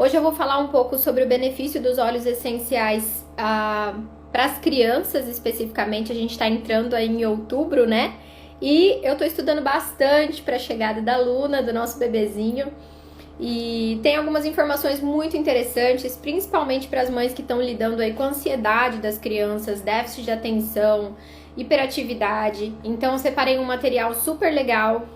Hoje eu vou falar um pouco sobre o benefício dos óleos essenciais para as crianças especificamente. A gente está entrando aí em outubro, né? E eu tô estudando bastante para a chegada da Luna, do nosso bebezinho. E tem algumas informações muito interessantes, principalmente para as mães que estão lidando aí com a ansiedade das crianças, déficit de atenção, hiperatividade. Então eu separei um material super legal,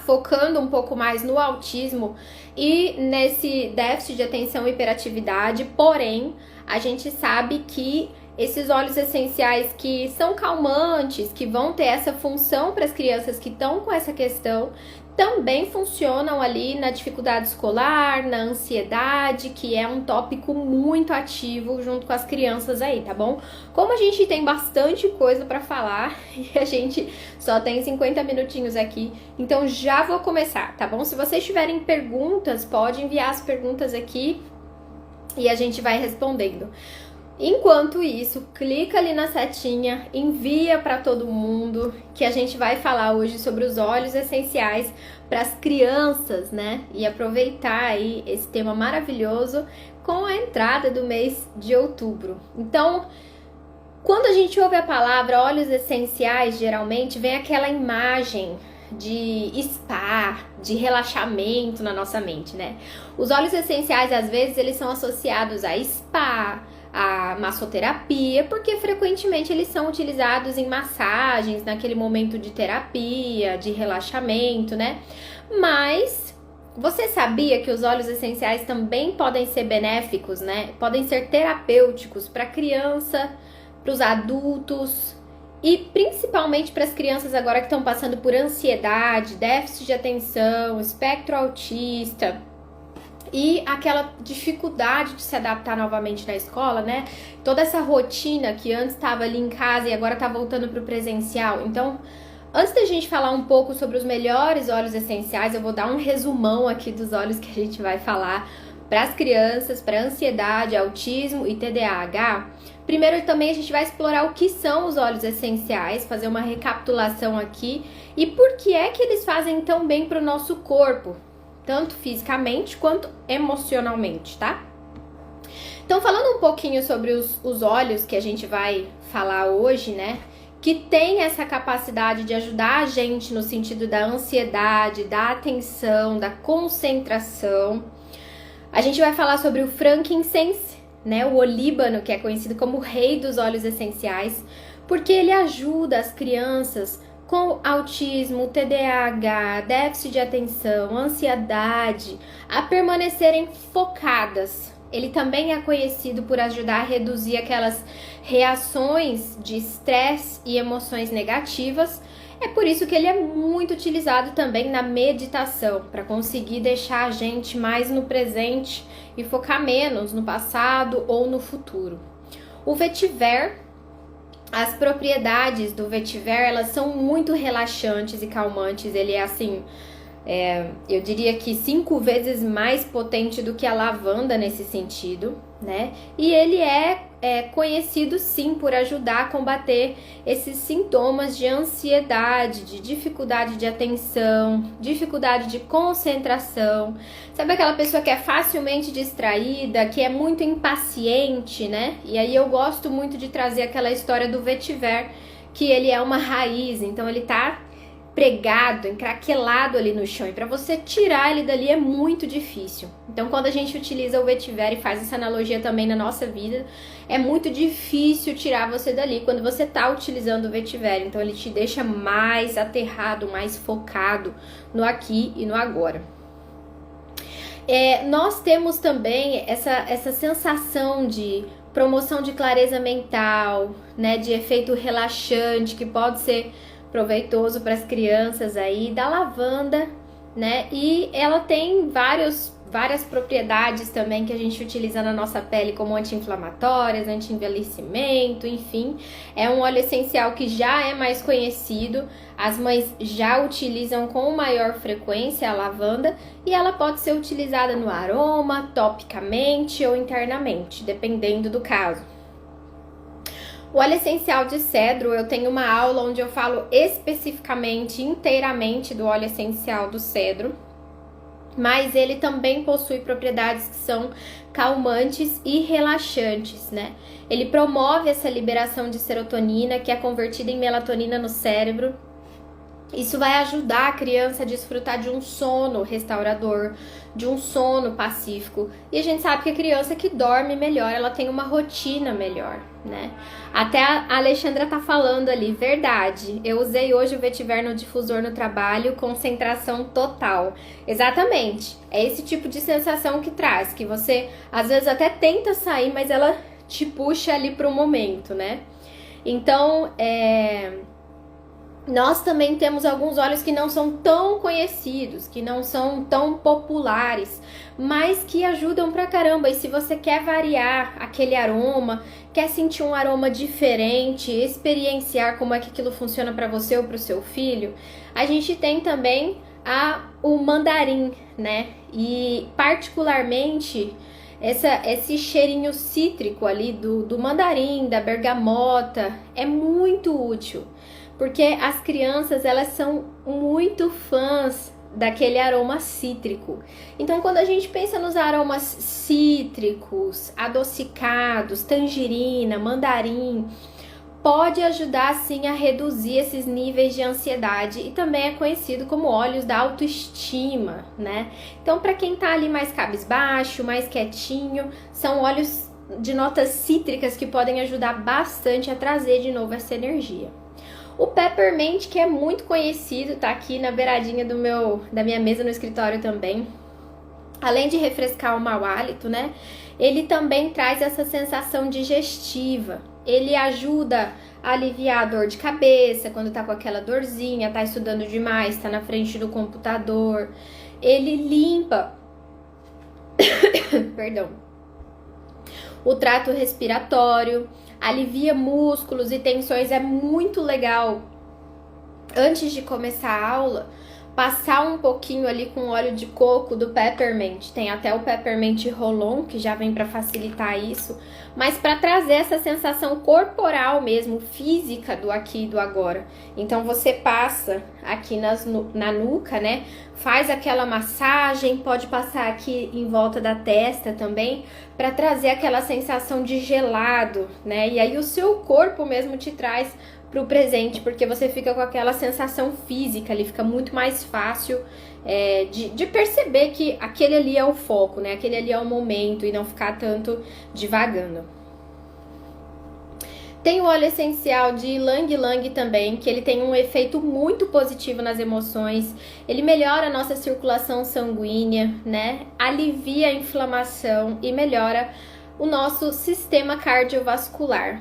focando um pouco mais no autismo e nesse déficit de atenção e hiperatividade. Porém, a gente sabe que esses óleos essenciais que são calmantes, que vão ter essa função para as crianças que estão com essa questão, também funcionam ali na dificuldade escolar, na ansiedade, que é um tópico muito ativo junto com as crianças aí, tá bom? Como a gente tem bastante coisa para falar e a gente só tem 50 minutinhos aqui, então já vou começar, tá bom? Se vocês tiverem perguntas, pode enviar as perguntas aqui e a gente vai respondendo. Enquanto isso, clica ali na setinha, envia para todo mundo, que a gente vai falar hoje sobre os óleos essenciais para as crianças, né? E aproveitar aí esse tema maravilhoso com a entrada do mês de outubro. Então, quando a gente ouve a palavra óleos essenciais, geralmente vem aquela imagem de spa, de relaxamento na nossa mente, né? Os óleos essenciais, às vezes, eles são associados a spa, a massoterapia, porque frequentemente eles são utilizados em massagens, naquele momento de terapia, de relaxamento, né? Mas você sabia que os óleos essenciais também podem ser benéficos, né? Podem ser terapêuticos para criança, para os adultos e principalmente para as crianças agora que estão passando por ansiedade, déficit de atenção, espectro autista e aquela dificuldade de se adaptar novamente na escola, né? Toda essa rotina que antes estava ali em casa e agora tá voltando para o presencial. Então, antes da gente falar um pouco sobre os melhores óleos essenciais, eu vou dar um resumão aqui dos óleos que a gente vai falar para as crianças, para ansiedade, autismo e TDAH. Primeiro também a gente vai explorar o que são os óleos essenciais, fazer uma recapitulação aqui e por que é que eles fazem tão bem para o nosso corpo, tanto fisicamente quanto emocionalmente, tá? Então, falando um pouquinho sobre os óleos que a gente vai falar hoje, né? Que tem essa capacidade de ajudar a gente no sentido da ansiedade, da atenção, da concentração. A gente vai falar sobre o frankincense, né? O olíbano, que é conhecido como o rei dos óleos essenciais, porque ele ajuda as crianças com autismo, TDAH, déficit de atenção, ansiedade, a permanecerem focadas. Ele também é conhecido por ajudar a reduzir aquelas reações de estresse e emoções negativas. É por isso que ele é muito utilizado também na meditação, para conseguir deixar a gente mais no presente e focar menos no passado ou no futuro. O vetiver, as propriedades do vetiver, elas são muito relaxantes e calmantes. Ele é assim, eu diria que 5 vezes mais potente do que a lavanda nesse sentido, né? E ele é conhecido sim por ajudar a combater esses sintomas de ansiedade, de dificuldade de atenção, dificuldade de concentração. Sabe aquela pessoa que é facilmente distraída, que é muito impaciente, né? E aí eu gosto muito de trazer aquela história do vetiver, que ele é uma raiz, então ele tá pregado, encraquelado ali no chão, e para você tirar ele dali é muito difícil. Então, quando a gente utiliza o vetiver e faz essa analogia também na nossa vida, é muito difícil tirar você dali quando você tá utilizando o vetiver. Então, ele te deixa mais aterrado, mais focado no aqui e no agora. Nós temos também essa sensação de promoção de clareza mental, né, de efeito relaxante, que pode ser proveitoso para as crianças aí, da lavanda, né? E ela tem várias propriedades também que a gente utiliza na nossa pele, como anti-inflamatórias, anti-envelhecimento, enfim. É um óleo essencial que já é mais conhecido, as mães já utilizam com maior frequência a lavanda e ela pode ser utilizada no aroma, topicamente ou internamente, dependendo do caso. O óleo essencial de cedro, eu tenho uma aula onde eu falo especificamente, inteiramente do óleo essencial do cedro. mas ele também possui propriedades que são calmantes e relaxantes, né? Ele promove essa liberação de serotonina, que é convertida em melatonina no cérebro. Isso vai ajudar a criança a desfrutar de um sono restaurador, de um sono pacífico. E a gente sabe que a criança que dorme melhor, ela tem uma rotina melhor, né? Até a Alexandra tá falando ali, verdade. Eu usei hoje o vetiver no difusor no trabalho, concentração total. Exatamente. É esse tipo de sensação que traz, que você às vezes até tenta sair, mas ela te puxa ali pro momento, né? Então, nós também temos alguns óleos que não são tão conhecidos, que não são tão populares, mas que ajudam pra caramba. E se você quer variar aquele aroma, quer sentir um aroma diferente, experienciar como é que aquilo funciona pra você ou pro seu filho, a gente tem também o mandarim, né? E particularmente esse cheirinho cítrico ali do mandarim, da bergamota, é muito útil. Porque as crianças, elas são muito fãs daquele aroma cítrico. Então, quando a gente pensa nos aromas cítricos, adocicados, tangerina, mandarim, pode ajudar, sim, a reduzir esses níveis de ansiedade. E também é conhecido como óleos da autoestima, né? Então, para quem tá ali mais cabisbaixo, mais quietinho, são óleos de notas cítricas que podem ajudar bastante a trazer de novo essa energia. O Peppermint, que é muito conhecido, tá aqui na beiradinha da minha mesa no escritório também. Além de refrescar o mau hálito, né? Ele também traz essa sensação digestiva. Ele ajuda a aliviar a dor de cabeça, quando tá com aquela dorzinha, tá estudando demais, tá na frente do computador. Ele limpa, perdão, o trato respiratório, alivia músculos e tensões. É muito legal, antes de começar a aula, passar um pouquinho ali com óleo de coco do Peppermint. Tem até o Peppermint Roll-On, que já vem para facilitar isso, mas para trazer essa sensação corporal mesmo, física do aqui e do agora. Então você passa aqui na nuca, né? Faz aquela massagem, pode passar aqui em volta da testa também, para trazer aquela sensação de gelado, né? E aí o seu corpo mesmo te traz pro presente, porque você fica com aquela sensação física ali, fica muito mais fácil de perceber que aquele ali é o foco, né? Aquele ali é o momento e não ficar tanto divagando. Tem o óleo essencial de Ylang Ylang também, que ele tem um efeito muito positivo nas emoções. Ele melhora a nossa circulação sanguínea, né? Alivia a inflamação e melhora o nosso sistema cardiovascular.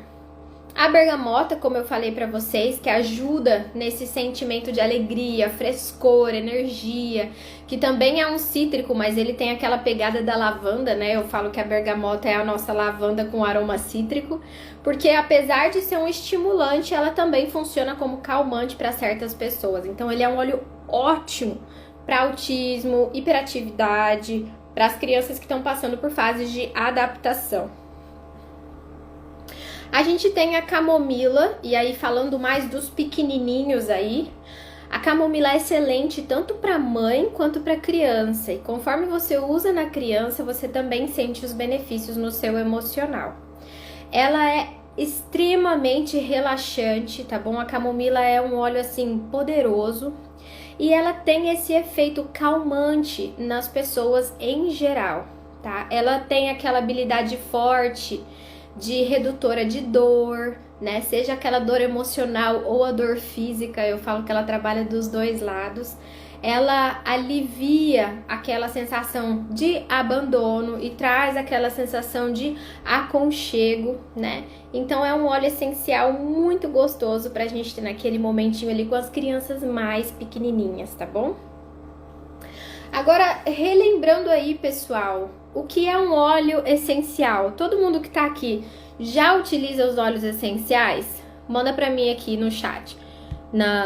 A bergamota, como eu falei pra vocês, que ajuda nesse sentimento de alegria, frescor, energia, que também é um cítrico, mas ele tem aquela pegada da lavanda, né? Eu falo que a bergamota é a nossa lavanda com aroma cítrico, porque apesar de ser um estimulante, ela também funciona como calmante para certas pessoas. Então ele é um óleo ótimo para autismo, hiperatividade, para as crianças que estão passando por fases de adaptação. A gente tem a camomila, e aí falando mais dos pequenininhos aí, a camomila é excelente tanto para mãe quanto para criança, e conforme você usa na criança, você também sente os benefícios no seu emocional. Ela é extremamente relaxante, tá bom? A camomila é um óleo assim poderoso, e ela tem esse efeito calmante nas pessoas em geral, tá? Ela tem aquela habilidade forte de redutora de dor, né? Seja aquela dor emocional ou a dor física, eu falo que ela trabalha dos dois lados. Ela alivia aquela sensação de abandono e traz aquela sensação de aconchego, né? Então é um óleo essencial muito gostoso pra gente ter naquele momentinho ali com as crianças mais pequenininhas, tá bom? Agora, relembrando aí, pessoal, o que é um óleo essencial? Todo mundo que tá aqui já utiliza os óleos essenciais? Manda pra mim aqui no chat,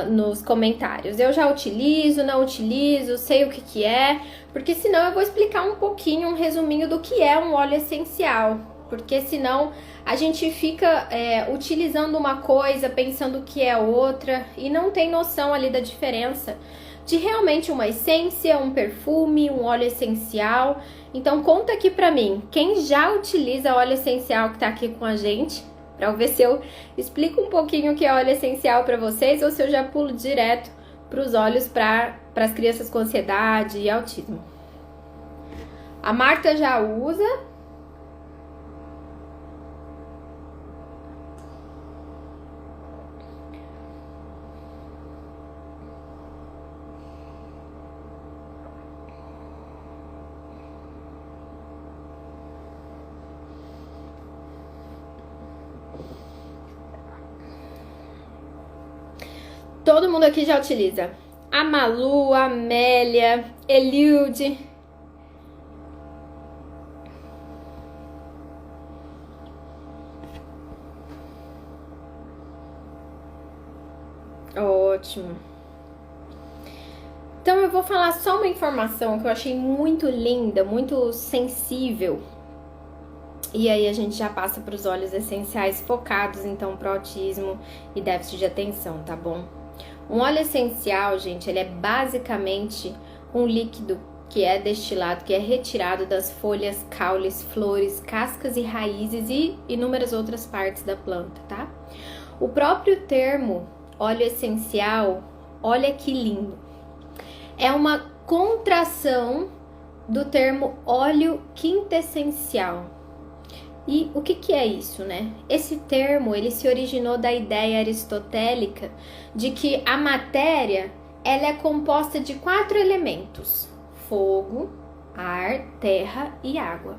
nos comentários. Eu já utilizo, não utilizo, sei o que é, porque senão eu vou explicar um pouquinho, um resuminho do que é um óleo essencial, porque senão a gente fica utilizando uma coisa, pensando que é outra, e não tem noção ali da diferença de realmente uma essência, um perfume, um óleo essencial. Então conta aqui pra mim, quem já utiliza óleo essencial que tá aqui com a gente, pra eu ver se eu explico um pouquinho o que é óleo essencial pra vocês ou se eu já pulo direto pros óleos para as crianças com ansiedade e autismo. A Marta já usa. Todo mundo aqui já utiliza. A Malu, a Amélia, Eliude. Ótimo. Então eu vou falar só uma informação que eu achei muito linda, muito sensível. E aí a gente já passa para os óleos essenciais focados então para o autismo e déficit de atenção, tá bom? Um óleo essencial, gente, ele é basicamente um líquido que é destilado, que é retirado das folhas, caules, flores, cascas e raízes e inúmeras outras partes da planta, tá? O próprio termo óleo essencial, olha que lindo, é uma contração do termo óleo quintessencial. E o que é isso, né? Esse termo, ele se originou da ideia aristotélica de que a matéria, ela é composta de 4 elementos: fogo, ar, terra e água.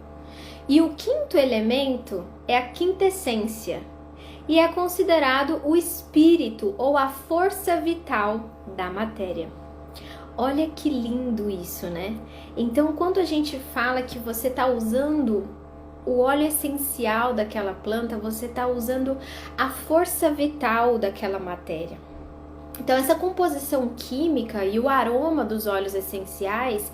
E o quinto elemento é a quintessência, e é considerado o espírito ou a força vital da matéria. Olha que lindo isso, né? Então, quando a gente fala que você está usando o óleo essencial daquela planta, você está usando a força vital daquela matéria. Então, essa composição química e o aroma dos óleos essenciais,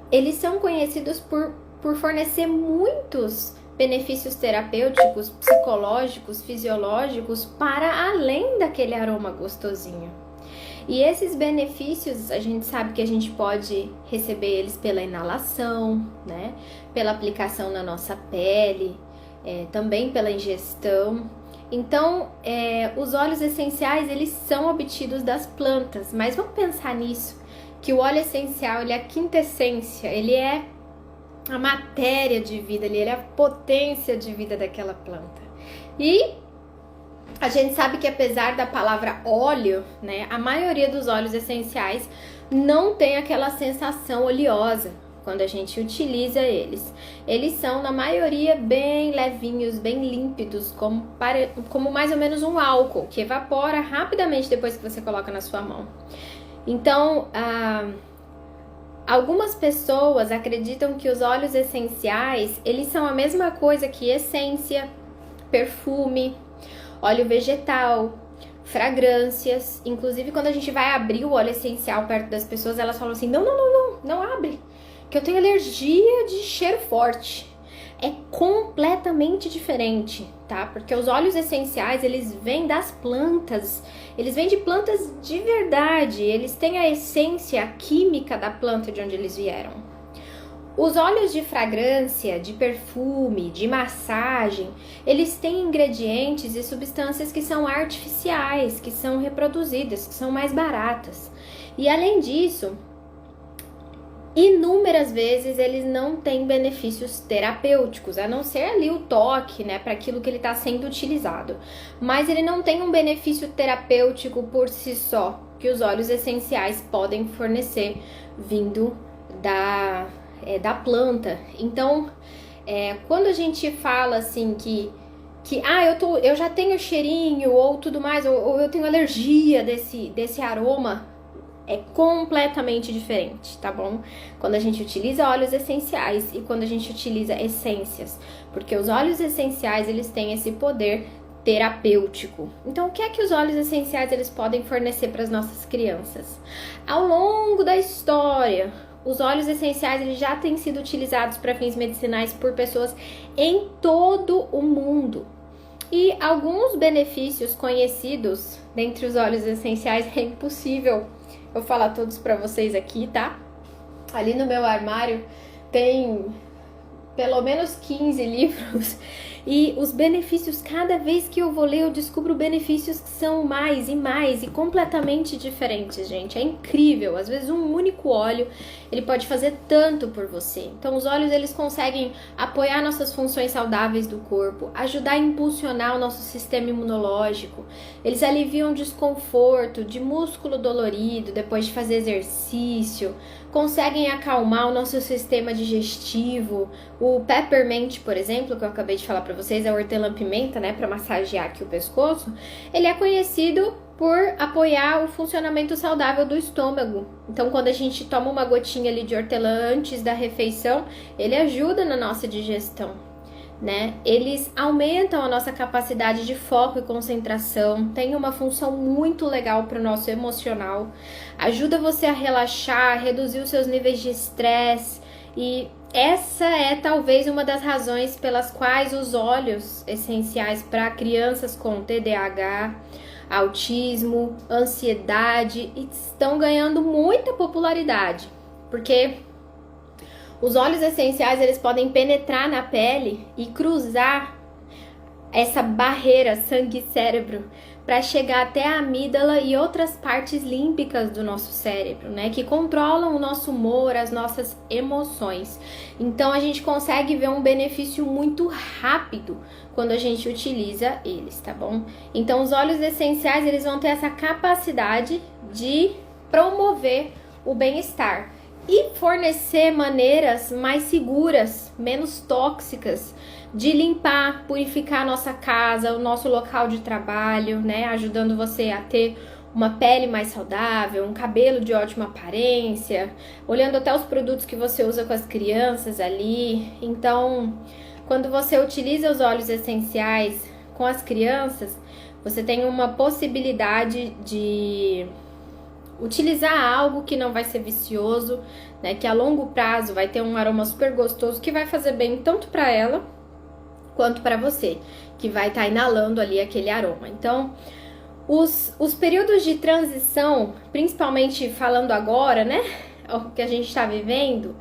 eles são conhecidos por fornecer muitos benefícios terapêuticos, psicológicos, fisiológicos, para além daquele aroma gostosinho. E esses benefícios, a gente sabe que a gente pode receber eles pela inalação, né? Pela aplicação na nossa pele, também pela ingestão. Então, os óleos essenciais, eles são obtidos das plantas, mas vamos pensar nisso, que o óleo essencial, ele é a quintessência, ele é a matéria de vida, ele é a potência de vida daquela planta. E a gente sabe que apesar da palavra óleo, né, a maioria dos óleos essenciais não tem aquela sensação oleosa quando a gente utiliza eles. Eles são, na maioria, bem levinhos, bem límpidos, como mais ou menos um álcool, que evapora rapidamente depois que você coloca na sua mão. Então, algumas pessoas acreditam que os óleos essenciais, eles são a mesma coisa que essência, perfume, óleo vegetal, fragrâncias. Inclusive, quando a gente vai abrir o óleo essencial perto das pessoas, elas falam assim: não abre, que eu tenho alergia de cheiro forte. É completamente diferente, tá? Porque os óleos essenciais, eles vêm das plantas, eles vêm de plantas de verdade, eles têm a essência, a química da planta de onde eles vieram. Os óleos de fragrância, de perfume, de massagem, eles têm ingredientes e substâncias que são artificiais, que são reproduzidas, que são mais baratas. E além disso, inúmeras vezes eles não têm benefícios terapêuticos, a não ser ali o toque, né, para aquilo que ele está sendo utilizado. Mas ele não tem um benefício terapêutico por si só, que os óleos essenciais podem fornecer vindo da planta. Então, quando a gente fala assim que eu já tenho cheirinho ou tudo mais, ou eu tenho alergia desse aroma, é completamente diferente, tá bom? Quando a gente utiliza óleos essenciais e quando a gente utiliza essências, porque os óleos essenciais, eles têm esse poder terapêutico. Então, o que é que os óleos essenciais eles podem fornecer para as nossas crianças? Ao longo da história, os óleos essenciais eles já têm sido utilizados para fins medicinais por pessoas em todo o mundo. E alguns benefícios conhecidos dentre os óleos essenciais é impossível vou falar todos pra vocês aqui, tá? Ali no meu armário tem pelo menos 15 livros e os benefícios, cada vez que eu vou ler, eu descubro benefícios que são mais e completamente diferentes, gente. É incrível. Às vezes um único óleo, ele pode fazer tanto por você. Então os óleos, eles conseguem apoiar nossas funções saudáveis do corpo, ajudar a impulsionar o nosso sistema imunológico. Eles aliviam desconforto de músculo dolorido depois de fazer exercício, conseguem acalmar o nosso sistema digestivo. O peppermint, por exemplo, que eu acabei de falar para vocês, é hortelã-pimenta, né, para massagear aqui o pescoço. Ele é conhecido por apoiar o funcionamento saudável do estômago. Então, quando a gente toma uma gotinha ali de hortelã antes da refeição, ele ajuda na nossa digestão, né? Eles aumentam a nossa capacidade de foco e concentração, tem uma função muito legal para o nosso emocional, ajuda você a relaxar, reduzir os seus níveis de estresse, e essa é talvez uma das razões pelas quais os óleos essenciais para crianças com TDAH, autismo, ansiedade estão ganhando muita popularidade, porque os óleos essenciais, eles podem penetrar na pele e cruzar essa barreira sangue-cérebro para chegar até a amígdala e outras partes límbicas do nosso cérebro, né? Que controlam o nosso humor, as nossas emoções. Então a gente consegue ver um benefício muito rápido quando a gente utiliza eles, tá bom? Então os óleos essenciais, eles vão ter essa capacidade de promover o bem-estar e fornecer maneiras mais seguras, menos tóxicas, de limpar, purificar a nossa casa, o nosso local de trabalho, né? Ajudando você a ter uma pele mais saudável, um cabelo de ótima aparência, olhando até os produtos que você usa com as crianças ali. Então, quando você utiliza os óleos essenciais com as crianças, você tem uma possibilidade de utilizar algo que não vai ser vicioso, né, que a longo prazo vai ter um aroma super gostoso que vai fazer bem tanto para ela quanto para você, que vai estar inalando ali aquele aroma. Então, os períodos de transição, principalmente falando agora, né, o que a gente está vivendo,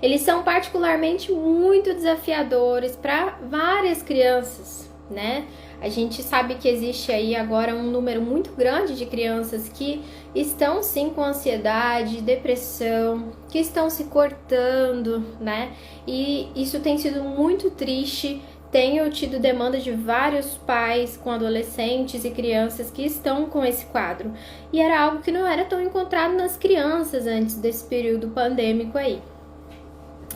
eles são particularmente muito desafiadores para várias crianças, né? A gente sabe que existe aí agora um número muito grande de crianças que estão sim com ansiedade, depressão, que estão se cortando, né? E isso tem sido muito triste. Tenho tido demanda de vários pais com adolescentes e crianças que estão com esse quadro. E era algo que não era tão encontrado nas crianças antes desse período pandêmico aí.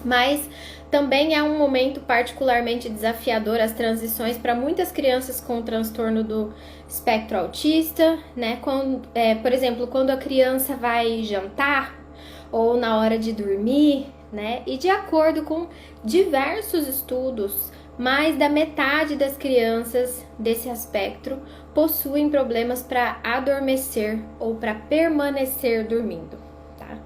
Mas também é um momento particularmente desafiador as transições para muitas crianças com transtorno do espectro autista, né? Por exemplo, quando a criança vai jantar ou na hora de dormir, né? E de acordo com diversos estudos, mais da metade das crianças desse espectro possuem problemas para adormecer ou para permanecer dormindo, tá?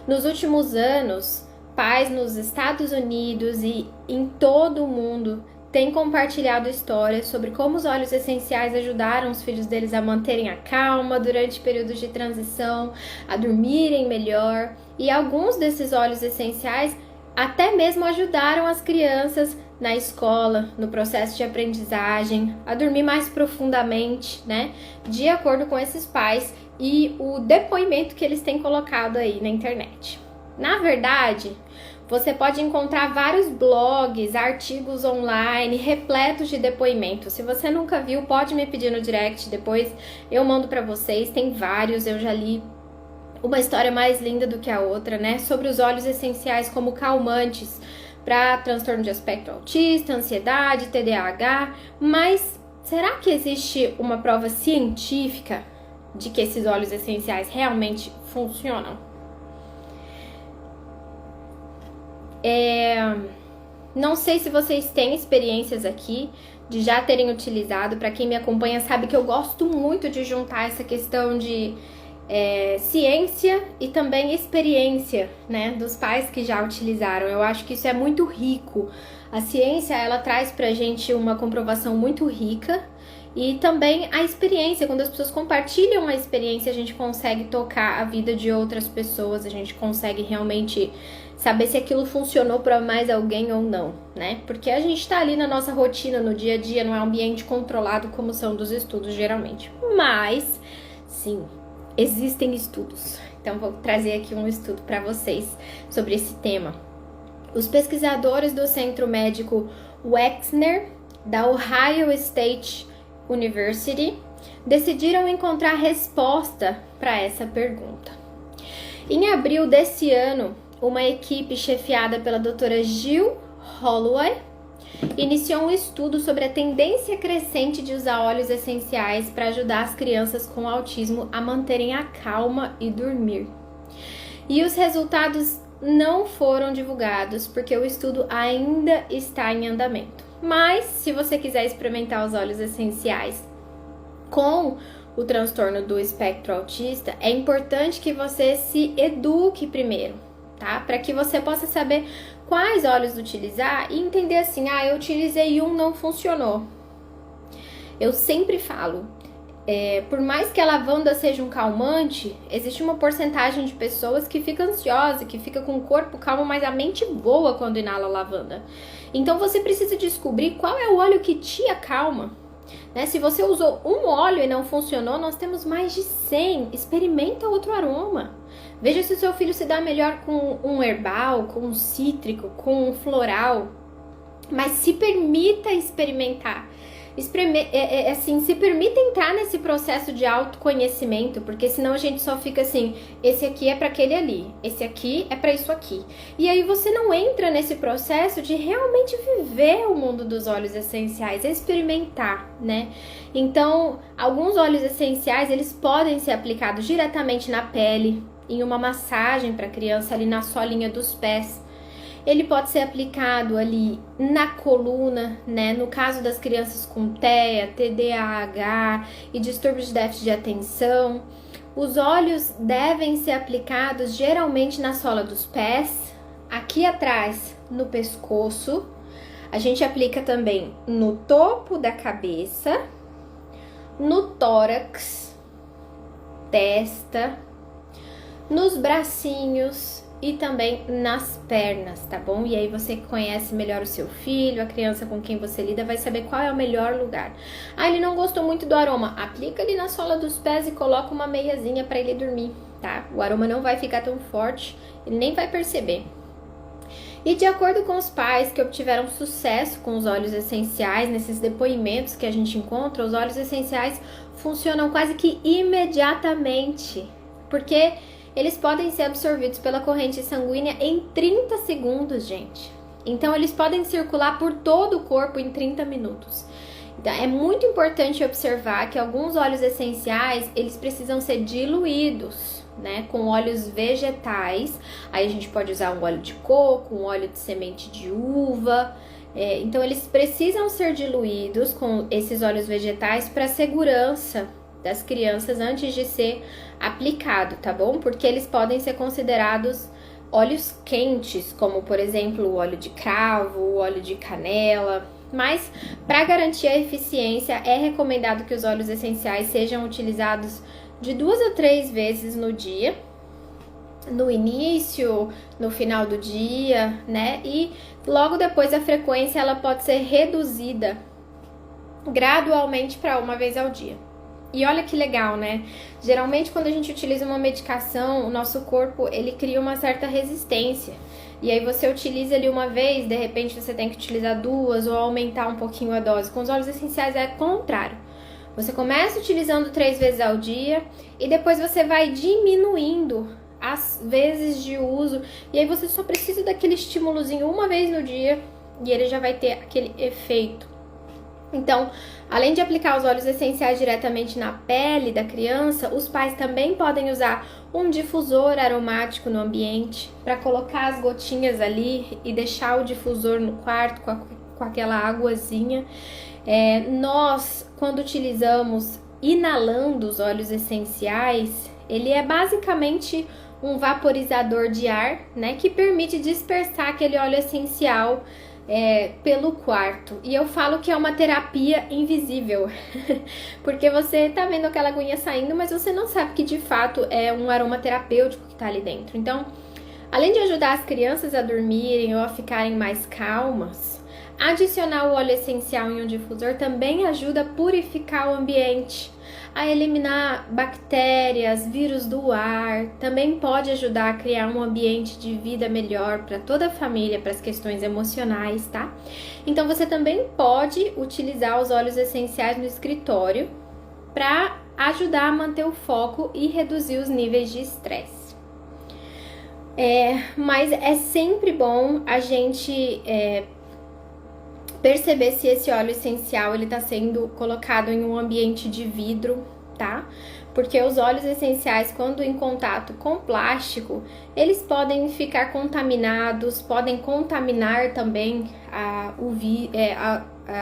Nos últimos anos, pais nos Estados Unidos e em todo o mundo têm compartilhado histórias sobre como os óleos essenciais ajudaram os filhos deles a manterem a calma durante períodos de transição, a dormirem melhor, e alguns desses óleos essenciais até mesmo ajudaram as crianças na escola, no processo de aprendizagem, a dormir mais profundamente, né? De acordo com esses pais e o depoimento que eles têm colocado aí na internet. Na verdade, você pode encontrar vários blogs, artigos online repletos de depoimentos. Se você nunca viu, pode me pedir no direct, depois eu mando para vocês. Tem vários, eu já li uma história mais linda do que a outra, né? Sobre os óleos essenciais como calmantes para transtorno de espectro autista, ansiedade, TDAH. Mas será que existe uma prova científica de que esses óleos essenciais realmente funcionam? Não sei se vocês têm experiências aqui de já terem utilizado. Para quem me acompanha sabe que eu gosto muito de juntar essa questão de ciência e também experiência, né, dos pais que já utilizaram. Eu acho que isso é muito rico. A ciência, ela traz pra gente uma comprovação muito rica E também a experiência, quando as pessoas compartilham a experiência, a gente consegue tocar a vida de outras pessoas, a gente consegue realmente saber se aquilo funcionou para mais alguém ou não, né? Porque a gente tá ali na nossa rotina, no dia a dia, não é um ambiente controlado como são dos estudos geralmente. Mas, sim, existem estudos. Então vou trazer aqui um estudo para vocês sobre esse tema. Os pesquisadores do Centro Médico Wexner, da Ohio State University, decidiram encontrar resposta para essa pergunta. Em abril desse ano, uma equipe chefiada pela doutora Jill Holloway iniciou um estudo sobre a tendência crescente de usar óleos essenciais para ajudar as crianças com autismo a manterem a calma e dormir. E os resultados não foram divulgados porque o estudo ainda está em andamento. Mas, se você quiser experimentar os óleos essenciais com o transtorno do espectro autista, é importante que você se eduque primeiro, tá? Para que você possa saber quais óleos utilizar e entender assim, eu utilizei um, não funcionou. Eu sempre falo, por mais que a lavanda seja um calmante, existe uma porcentagem de pessoas que fica ansiosa, que fica com o corpo calmo, mas a mente boa quando inala a lavanda. Então você precisa descobrir qual é o óleo que te acalma. Né? Se você usou um óleo e não funcionou, nós temos mais de 100. Experimenta outro aroma. Veja se o seu filho se dá melhor com um herbal, com um cítrico, com um floral. Mas se permita experimentar. Se permita entrar nesse processo de autoconhecimento, porque senão a gente só fica assim, esse aqui é para aquele ali, esse aqui é para isso aqui. E aí você não entra nesse processo de realmente viver o mundo dos óleos essenciais, experimentar, né? Então, alguns óleos essenciais, eles podem ser aplicados diretamente na pele, em uma massagem para a criança ali na solinha dos pés. Ele pode ser aplicado ali na coluna, né? No caso das crianças com TEA, TDAH e distúrbios de déficit de atenção. Os óleos devem ser aplicados geralmente na sola dos pés, aqui atrás no pescoço. A gente aplica também no topo da cabeça, no tórax, testa, nos bracinhos e também nas pernas, tá bom? E aí você que conhece melhor o seu filho, a criança com quem você lida, vai saber qual é o melhor lugar. Ele não gostou muito do aroma, aplica ali na sola dos pés e coloca uma meiazinha para ele dormir, tá? O aroma não vai ficar tão forte, ele nem vai perceber. E de acordo com os pais que obtiveram sucesso com os óleos essenciais, nesses depoimentos que a gente encontra, os óleos essenciais funcionam quase que imediatamente, porque eles podem ser absorvidos pela corrente sanguínea em 30 segundos, gente. Então, eles podem circular por todo o corpo em 30 minutos. Então, é muito importante observar que alguns óleos essenciais, eles precisam ser diluídos, né? Com óleos vegetais. Aí, a gente pode usar um óleo de coco, um óleo de semente de uva. Então, eles precisam ser diluídos com esses óleos vegetais para segurança das crianças antes de ser aplicado, tá bom? Porque eles podem ser considerados óleos quentes, como por exemplo o óleo de cravo, o óleo de canela. Mas para garantir a eficiência, é recomendado que os óleos essenciais sejam utilizados de 2 a 3 vezes no dia, no início, no final do dia, né? E logo depois a frequência ela pode ser reduzida gradualmente para 1 vez ao dia. E olha que legal, né? Geralmente quando a gente utiliza uma medicação, o nosso corpo, ele cria uma certa resistência. E aí você utiliza ali uma vez, de repente você tem que utilizar 2 ou aumentar um pouquinho a dose. Com os óleos essenciais é o contrário. Você começa utilizando 3 vezes ao dia e depois você vai diminuindo as vezes de uso. E aí você só precisa daquele estímulozinho 1 vez no dia e ele já vai ter aquele efeito. Então, além de aplicar os óleos essenciais diretamente na pele da criança, os pais também podem usar um difusor aromático no ambiente para colocar as gotinhas ali e deixar o difusor no quarto com aquela aguazinha. Nós, quando utilizamos inalando os óleos essenciais, ele é basicamente um vaporizador de ar, né, que permite dispersar aquele óleo essencial pelo quarto. E eu falo que é uma terapia invisível, porque você tá vendo aquela aguinha saindo, mas você não sabe que de fato é um aroma terapêutico que tá ali dentro. Então, além de ajudar as crianças a dormirem ou a ficarem mais calmas, adicionar o óleo essencial em um difusor também ajuda a purificar o ambiente, a eliminar bactérias, vírus do ar, também pode ajudar a criar um ambiente de vida melhor para toda a família, para as questões emocionais, tá? Então você também pode utilizar os óleos essenciais no escritório para ajudar a manter o foco e reduzir os níveis de estresse. Mas é sempre bom a gente perceber se esse óleo essencial ele está sendo colocado em um ambiente de vidro, tá? Porque os óleos essenciais, quando em contato com plástico, eles podem ficar contaminados, podem contaminar também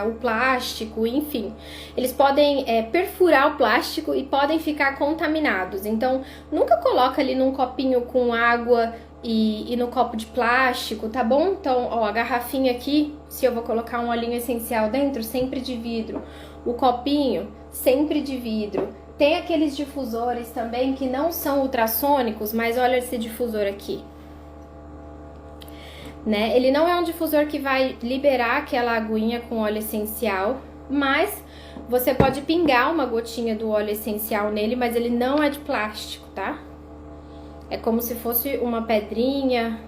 o plástico, enfim. Eles podem perfurar o plástico e podem ficar contaminados. Então, nunca coloca ali num copinho com água e no copo de plástico, tá bom? Então, ó, a garrafinha aqui, se eu vou colocar um olhinho essencial dentro, sempre de vidro. O copinho, sempre de vidro. Tem aqueles difusores também que não são ultrassônicos, mas olha esse difusor aqui. Né? Ele não é um difusor que vai liberar aquela aguinha com óleo essencial, mas você pode pingar uma gotinha do óleo essencial nele, mas ele não é de plástico, tá? É como se fosse uma pedrinha.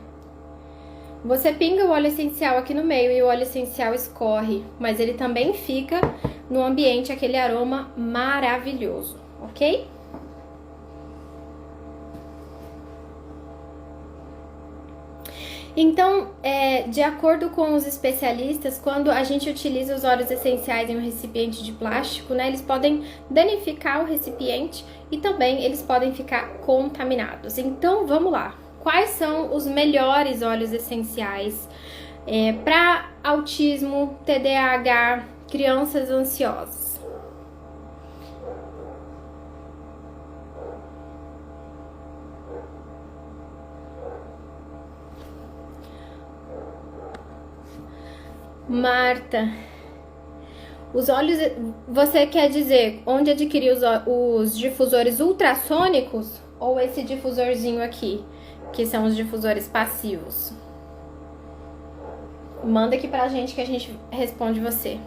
Você pinga o óleo essencial aqui no meio e o óleo essencial escorre, mas ele também fica no ambiente aquele aroma maravilhoso, ok? Então, de acordo com os especialistas, quando a gente utiliza os óleos essenciais em um recipiente de plástico, né, eles podem danificar o recipiente e também eles podem ficar contaminados. Então, vamos lá. Quais são os melhores óleos essenciais para autismo, TDAH, crianças ansiosas? Marta, os óleos, você quer dizer onde adquirir os difusores ultrassônicos ou esse difusorzinho aqui, que são os difusores passivos? Manda aqui pra gente que a gente responde você.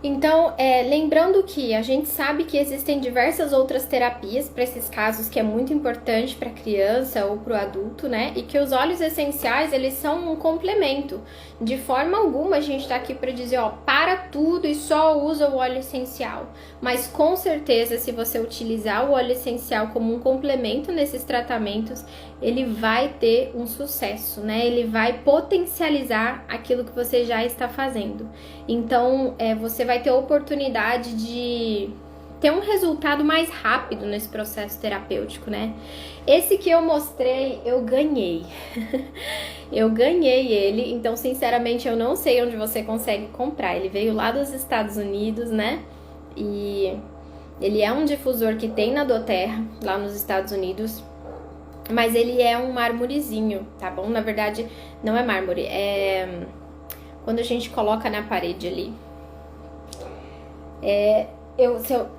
Então, lembrando que a gente sabe que existem diversas outras terapias para esses casos que é muito importante para a criança ou para o adulto, né? E que os óleos essenciais, eles são um complemento. De forma alguma a gente está aqui para dizer, ó, para tudo e só usa o óleo essencial. Mas com certeza, se você utilizar o óleo essencial como um complemento nesses tratamentos, ele vai ter um sucesso, né? Ele vai potencializar aquilo que você já está fazendo. Então, você vai ter a oportunidade de ter um resultado mais rápido nesse processo terapêutico, né? Esse que eu mostrei, eu ganhei. Eu ganhei ele, então, sinceramente, eu não sei onde você consegue comprar. Ele veio lá dos Estados Unidos, né? E ele é um difusor que tem na doTERRA, lá nos Estados Unidos. Mas ele é um mármorezinho, tá bom? Na verdade, não é mármore, quando a gente coloca na parede ali.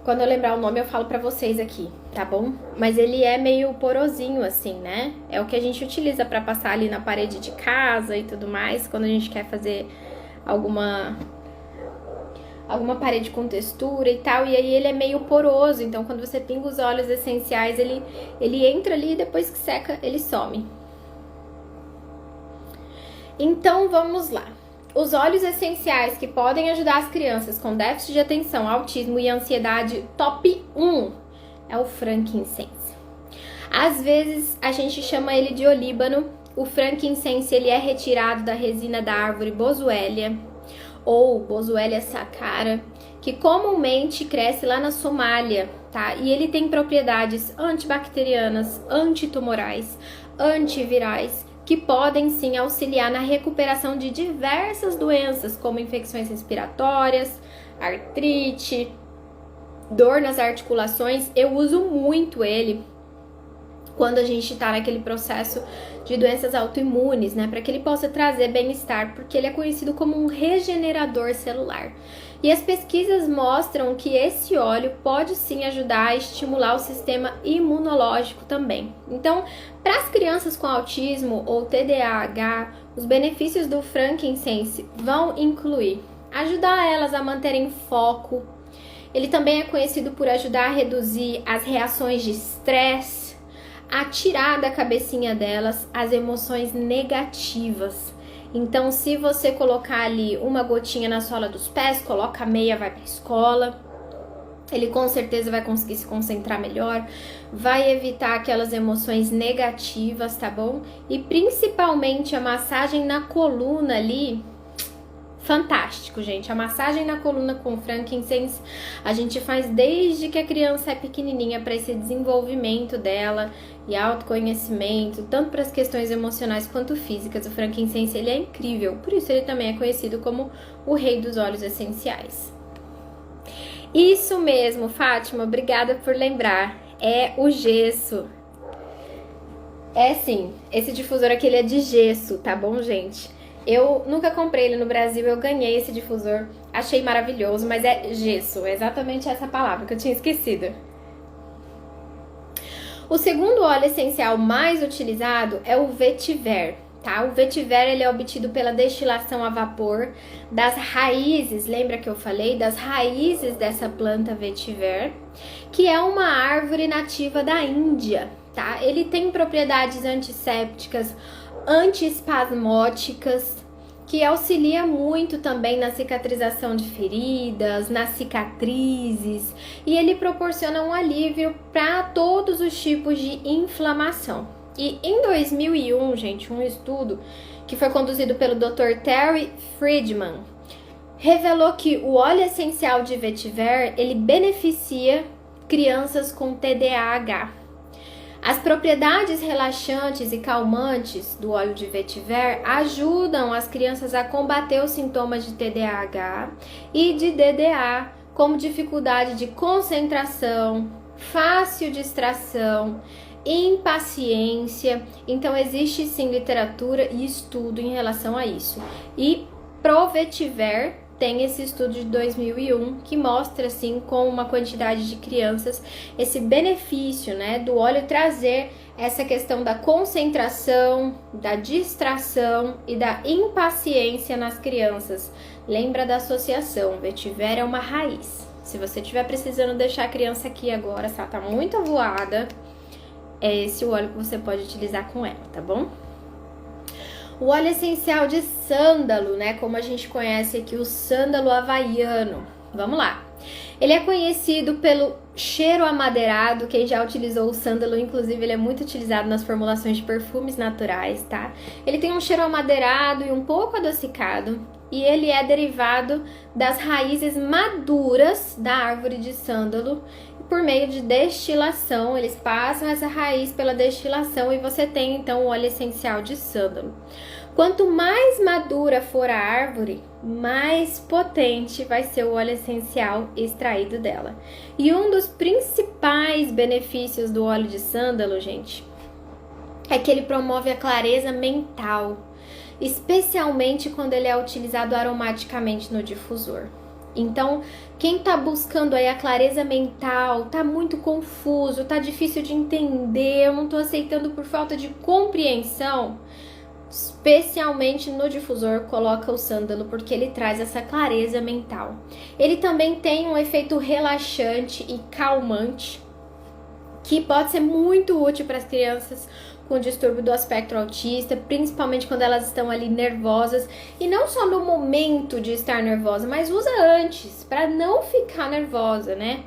Quando eu lembrar o nome, eu falo pra vocês aqui, tá bom? Mas ele é meio porosinho assim, né? É o que a gente utiliza pra passar ali na parede de casa e tudo mais, quando a gente quer fazer alguma parede com textura e tal, e aí ele é meio poroso, então quando você pinga os óleos essenciais, ele entra ali e depois que seca, ele some. Então, vamos lá. Os óleos essenciais que podem ajudar as crianças com déficit de atenção, autismo e ansiedade, top 1 é o frankincense. Às vezes, a gente chama ele de olíbano. O frankincense, ele é retirado da resina da árvore Boswellia, ou Boswellia sacchara, que comumente cresce lá na Somália, tá? E ele tem propriedades antibacterianas, antitumorais, antivirais, que podem sim auxiliar na recuperação de diversas doenças, como infecções respiratórias, artrite, dor nas articulações. Eu uso muito ele quando a gente está naquele processo de doenças autoimunes, né? Para que ele possa trazer bem-estar, porque ele é conhecido como um regenerador celular. E as pesquisas mostram que esse óleo pode sim ajudar a estimular o sistema imunológico também. Então, para as crianças com autismo ou TDAH, os benefícios do frankincense vão incluir ajudar elas a manterem foco. Ele também é conhecido por ajudar a reduzir as reações de estresse, a tirar da cabecinha delas as emoções negativas. Então, se você colocar ali uma gotinha na sola dos pés, coloca a meia, vai para a escola, ele com certeza vai conseguir se concentrar melhor, vai evitar aquelas emoções negativas, tá bom? E principalmente a massagem na coluna ali, fantástico, gente. A massagem na coluna com frankincense a gente faz desde que a criança é pequenininha, para esse desenvolvimento dela e autoconhecimento, tanto para as questões emocionais quanto físicas. O frankincense, ele é incrível, por isso ele também é conhecido como o rei dos óleos essenciais. Isso mesmo, Fátima, obrigada por lembrar. É o gesso. É sim, esse difusor aqui ele é de gesso, tá bom, gente? Eu nunca comprei ele no Brasil, eu ganhei esse difusor, achei maravilhoso, mas é gesso, é exatamente essa palavra que eu tinha esquecido. O segundo óleo essencial mais utilizado é o vetiver, tá? O vetiver ele é obtido pela destilação a vapor das raízes, lembra que eu falei? Das raízes dessa planta vetiver, que é uma árvore nativa da Índia, tá? Ele tem propriedades antissépticas, antiespasmóticas, que auxilia muito também na cicatrização de feridas, nas cicatrizes, e ele proporciona um alívio para todos os tipos de inflamação. E em 2001, gente, um estudo que foi conduzido pelo Dr. Terry Friedman revelou que o óleo essencial de vetiver, ele beneficia crianças com TDAH. As propriedades relaxantes e calmantes do óleo de vetiver ajudam as crianças a combater os sintomas de TDAH e de DDA, como dificuldade de concentração, fácil distração, impaciência. Então existe sim literatura e estudo em relação a isso. E pro vetiver tem esse estudo de 2001 que mostra assim, com uma quantidade de crianças, esse benefício, né, do óleo trazer essa questão da concentração, da distração e da impaciência nas crianças. Lembra da associação, vetiver é uma raiz. Se você estiver precisando deixar a criança aqui agora, se ela tá muito avoada, é esse o óleo que você pode utilizar com ela, tá bom? O óleo essencial de sândalo, né? Como a gente conhece aqui, o sândalo havaiano. Vamos lá. Ele é conhecido pelo cheiro amadeirado. Quem já utilizou o sândalo, inclusive, ele é muito utilizado nas formulações de perfumes naturais, tá? Ele tem um cheiro amadeirado e um pouco adocicado. E ele é derivado das raízes maduras da árvore de sândalo. Por meio de destilação, eles passam essa raiz pela destilação e você tem então o óleo essencial de sândalo. Quanto mais madura for a árvore, mais potente vai ser o óleo essencial extraído dela. E um dos principais benefícios do óleo de sândalo, gente, é que ele promove a clareza mental, especialmente quando ele é utilizado aromaticamente no difusor. Então, quem tá buscando aí a clareza mental, tá muito confuso, tá difícil de entender, eu não tô aceitando por falta de compreensão, especialmente no difusor, coloca o sândalo, porque ele traz essa clareza mental. Ele também tem um efeito relaxante e calmante, que pode ser muito útil para as crianças com distúrbio do espectro autista, principalmente quando elas estão ali nervosas, e não só no momento de estar nervosa, mas usa antes, para não ficar nervosa, né?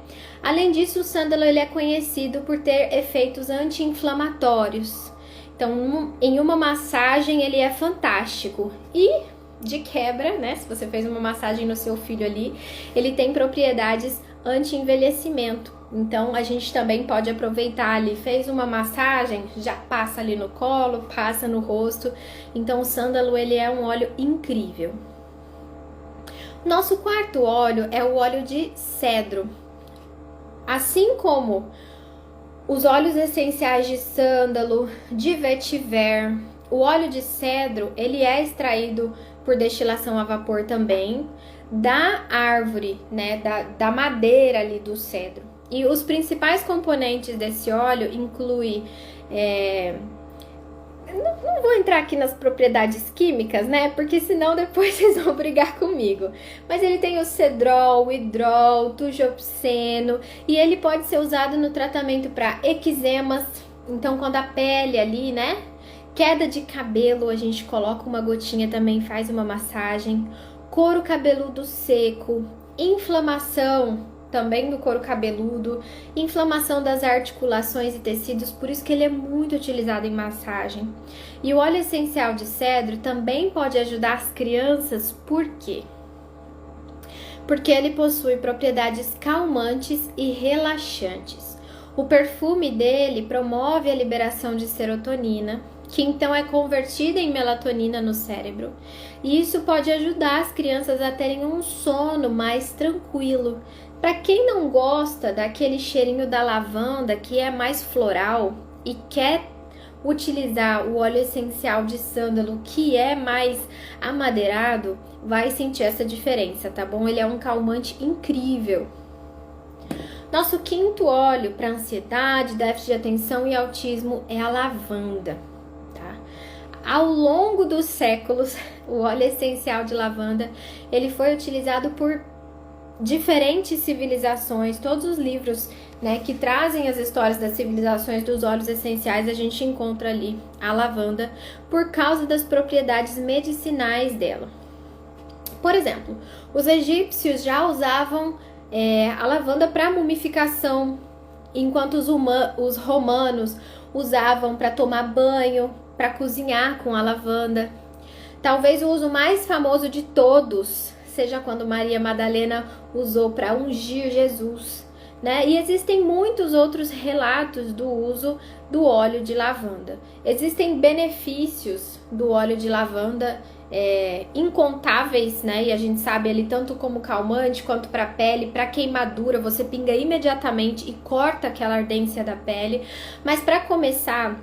Além disso, o sândalo ele é conhecido por ter efeitos anti-inflamatórios. Então, em uma massagem ele é fantástico. E, de quebra, né, se você fez uma massagem no seu filho ali, ele tem propriedades anti-envelhecimento. Então, a gente também pode aproveitar ali, fez uma massagem, já passa ali no colo, passa no rosto. Então, o sândalo, ele é um óleo incrível. Nosso quarto óleo é o óleo de cedro. Assim como Os óleos essenciais de sândalo, de vetiver, o óleo de cedro, ele é extraído por destilação a vapor também da árvore, né, da madeira ali do cedro. E os principais componentes desse óleo incluem não vou entrar aqui nas propriedades químicas, né? Porque senão depois vocês vão brigar comigo. Mas ele tem o cedrol, o hidrol, tujopseno, e ele pode ser usado no tratamento para eczemas. Então, quando a pele ali, né? Queda de cabelo, a gente coloca uma gotinha também, faz uma massagem. Couro cabeludo seco, inflamação também do couro cabeludo, inflamação das articulações e tecidos, por isso que ele é muito utilizado em massagem. E o óleo essencial de cedro também pode ajudar as crianças, por quê? Porque ele possui propriedades calmantes e relaxantes. O perfume dele promove a liberação de serotonina, que então é convertida em melatonina no cérebro. E isso pode ajudar as crianças a terem um sono mais tranquilo. Para quem não gosta daquele cheirinho da lavanda, que é mais floral, e quer utilizar o óleo essencial de sândalo, que é mais amadeirado, vai sentir essa diferença, tá bom? Ele é um calmante incrível. Nosso quinto óleo para ansiedade, déficit de atenção e autismo é a lavanda, tá? Ao longo dos séculos, o óleo essencial de lavanda, ele foi utilizado por diferentes civilizações. Todos os livros, né, que trazem as histórias das civilizações dos óleos essenciais, a gente encontra ali a lavanda por causa das propriedades medicinais dela. Por exemplo, os egípcios já usavam a lavanda para mumificação, enquanto os romanos usavam para tomar banho, para cozinhar com a lavanda. Talvez o uso mais famoso de todos seja quando Maria Madalena usou para ungir Jesus, né? E existem muitos outros relatos do uso do óleo de lavanda. Existem benefícios do óleo de lavanda incontáveis, né? E a gente sabe ali tanto como calmante quanto para pele, para queimadura, você pinga imediatamente e corta aquela ardência da pele. Mas para começar,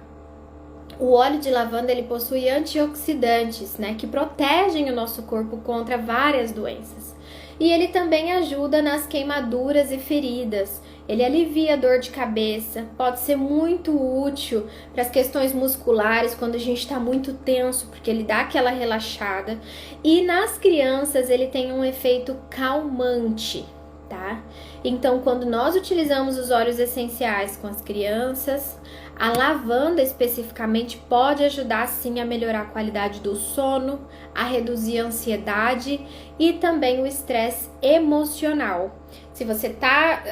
o óleo de lavanda ele possui antioxidantes, né, que protegem o nosso corpo contra várias doenças. E ele também ajuda nas queimaduras e feridas. Ele alivia a dor de cabeça, pode ser muito útil para as questões musculares quando a gente está muito tenso, porque ele dá aquela relaxada. E nas crianças ele tem um efeito calmante, tá? Então, quando nós utilizamos os óleos essenciais com as crianças, a lavanda especificamente pode ajudar sim a melhorar a qualidade do sono, a reduzir a ansiedade e também o estresse emocional. Se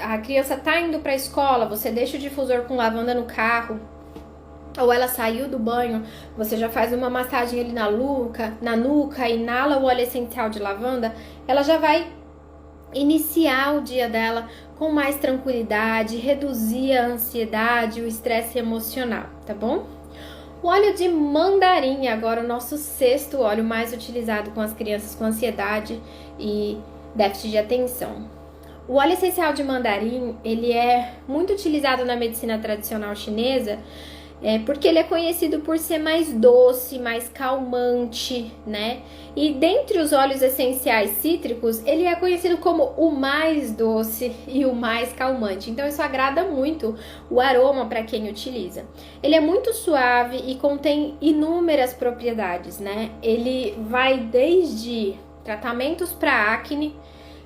a criança tá indo para a escola, você deixa o difusor com lavanda no carro, ou ela saiu do banho, você já faz uma massagem ali na nuca, inala o óleo essencial de lavanda, ela já vai iniciar o dia dela com mais tranquilidade, reduzir a ansiedade, o estresse emocional, tá bom? O óleo de mandarim, agora o nosso sexto óleo mais utilizado com as crianças com ansiedade e déficit de atenção. O óleo essencial de mandarim, ele é muito utilizado na medicina tradicional chinesa, porque ele é conhecido por ser mais doce, mais calmante, né? E dentre os óleos essenciais cítricos, ele é conhecido como o mais doce e o mais calmante. Então isso agrada muito o aroma para quem utiliza. Ele é muito suave e contém inúmeras propriedades, né? Ele vai desde tratamentos para acne,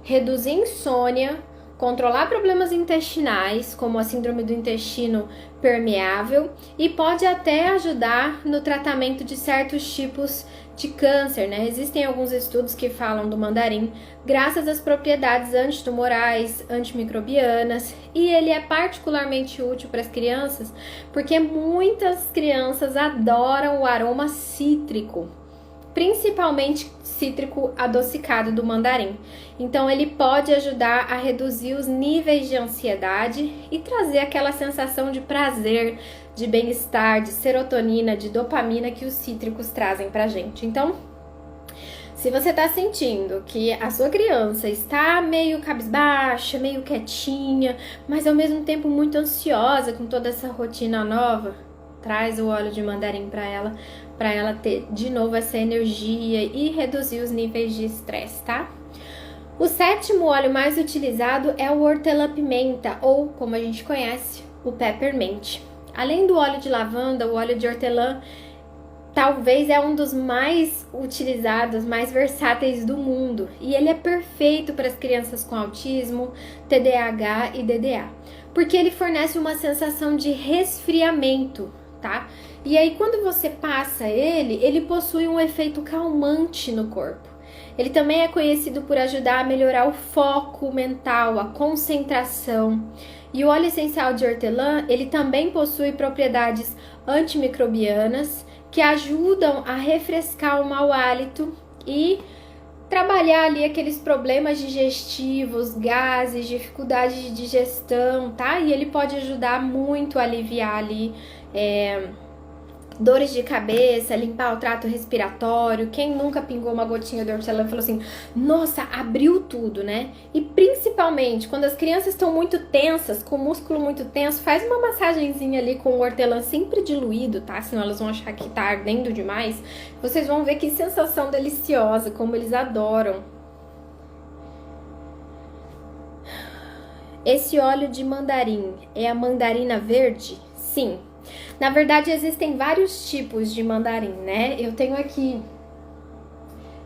reduzir insônia, controlar problemas intestinais, como a síndrome do intestino permeável, e pode até ajudar no tratamento de certos tipos de câncer, né? Existem alguns estudos que falam do mandarim, graças às propriedades antitumorais, antimicrobianas, e ele é particularmente útil para as crianças, porque muitas crianças adoram o aroma cítrico, principalmente cítrico adocicado do mandarim. Então ele pode ajudar a reduzir os níveis de ansiedade e trazer aquela sensação de prazer, de bem-estar, de serotonina, de dopamina que os cítricos trazem pra gente. Então, Se você tá sentindo que a sua criança está meio cabisbaixa, meio quietinha, mas ao mesmo tempo muito ansiosa com toda essa rotina nova, traz o óleo de mandarim para ela ter de novo essa energia e reduzir os níveis de estresse, tá? O 7º óleo mais utilizado é o hortelã-pimenta, ou como a gente conhece, o peppermint. Além do óleo de lavanda, o óleo de hortelã talvez é um dos mais utilizados, mais versáteis do mundo. E ele é perfeito para as crianças com autismo, TDAH e DDA. Porque ele fornece uma sensação de resfriamento, tá? E aí quando você passa ele possui um efeito calmante no corpo. Ele também é conhecido por ajudar a melhorar o foco mental, a concentração. E o óleo essencial de hortelã, ele também possui propriedades antimicrobianas, que ajudam a refrescar o mau hálito e trabalhar ali aqueles problemas digestivos, gases, dificuldade de digestão, tá? E ele pode ajudar muito a aliviar ali dores de cabeça, limpar o trato respiratório. Quem nunca pingou uma gotinha de hortelã e falou assim, nossa, abriu tudo, né? E principalmente quando as crianças estão muito tensas, com o músculo muito tenso, faz uma massagenzinha ali com o hortelã sempre diluído, tá? Senão elas vão achar que tá ardendo demais. Vocês vão ver que sensação deliciosa, como eles adoram. Esse óleo de mandarim é a mandarina verde? Sim. Na verdade, existem vários tipos de mandarim, né? Eu tenho aqui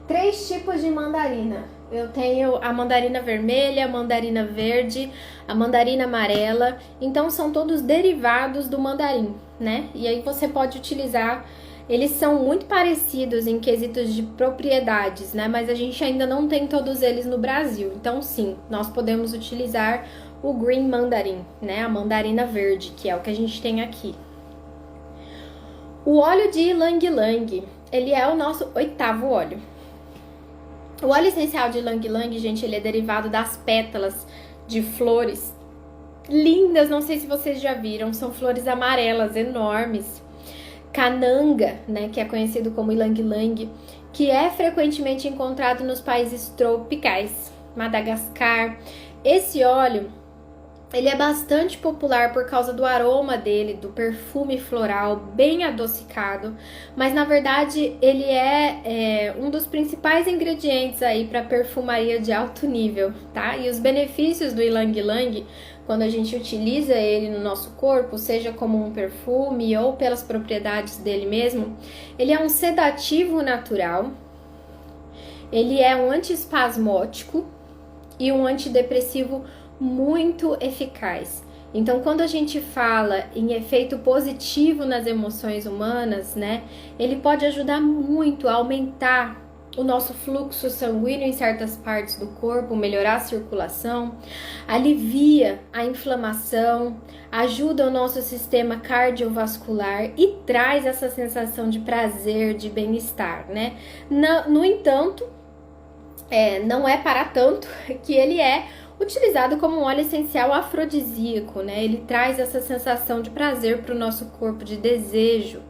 3 tipos de mandarina. Eu tenho a mandarina vermelha, a mandarina verde, a mandarina amarela. Então, são todos derivados do mandarim, né? E aí você pode utilizar. Eles são muito parecidos em quesitos de propriedades, né? Mas a gente ainda não tem todos eles no Brasil. Então, sim, nós podemos utilizar o green mandarim, né? A mandarina verde, que é o que a gente tem aqui. O óleo de ylang-ylang, ele é o nosso 8º óleo. O óleo essencial de ylang-ylang, gente, ele é derivado das pétalas de flores lindas, não sei se vocês já viram, são flores amarelas enormes. Cananga, né, que é conhecido como ylang-ylang, que é frequentemente encontrado nos países tropicais, Madagascar. Esse óleo, ele é bastante popular por causa do aroma dele, do perfume floral bem adocicado, mas na verdade ele é um dos principais ingredientes aí para perfumaria de alto nível, tá? E os benefícios do ylang-ylang, quando a gente utiliza ele no nosso corpo, seja como um perfume ou pelas propriedades dele mesmo, ele é um sedativo natural, ele é um antiespasmódico e um antidepressivo muito eficaz. Então, quando a gente fala em efeito positivo nas emoções humanas, né, ele pode ajudar muito a aumentar o nosso fluxo sanguíneo em certas partes do corpo, melhorar a circulação, alivia a inflamação, ajuda o nosso sistema cardiovascular e traz essa sensação de prazer, de bem-estar, né? No entanto, não é para tanto que ele é utilizado como um óleo essencial afrodisíaco, né? Ele traz essa sensação de prazer para o nosso corpo, de desejo.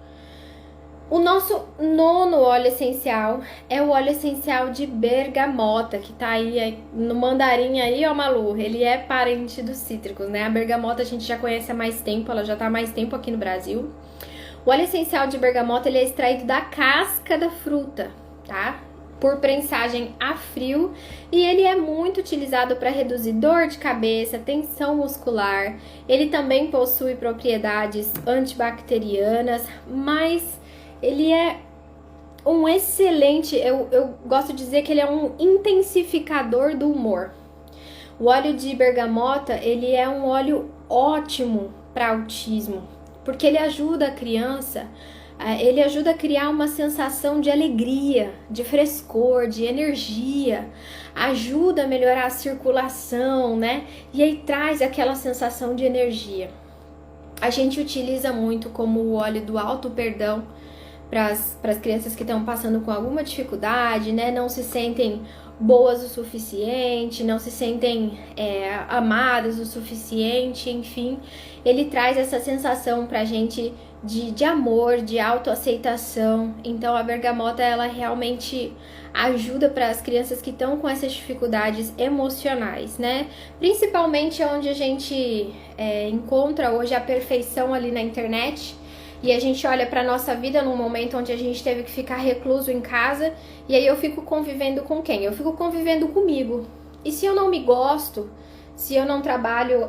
O nosso 9º óleo essencial é o óleo essencial de bergamota, que tá aí no mandarim aí, ó, Malu. Ele é parente dos cítricos, né? A bergamota a gente já conhece há mais tempo, ela já tá há mais tempo aqui no Brasil. O óleo essencial de bergamota, ele é extraído da casca da fruta, tá? Por prensagem a frio, e ele é muito utilizado para reduzir dor de cabeça, tensão muscular. Ele também possui propriedades antibacterianas, mas ele é um excelente, eu gosto de dizer que ele é um intensificador do humor. O óleo de bergamota, ele é um óleo ótimo para autismo, porque ele ajuda a criança. Ele ajuda a criar uma sensação de alegria, de frescor, de energia, ajuda a melhorar a circulação, né? E aí traz aquela sensação de energia. A gente utiliza muito como o óleo do alto perdão para as crianças que estão passando com alguma dificuldade, né? Não se sentem boas o suficiente, não se sentem amadas o suficiente, enfim. Ele traz essa sensação pra gente de amor, de autoaceitação. Então a bergamota ela realmente ajuda para as crianças que estão com essas dificuldades emocionais, né? Principalmente onde a gente encontra hoje a perfeição ali na internet. E a gente olha para nossa vida num momento onde a gente teve que ficar recluso em casa. E aí eu fico convivendo com quem? Eu fico convivendo comigo. E se eu não me gosto, se eu não trabalho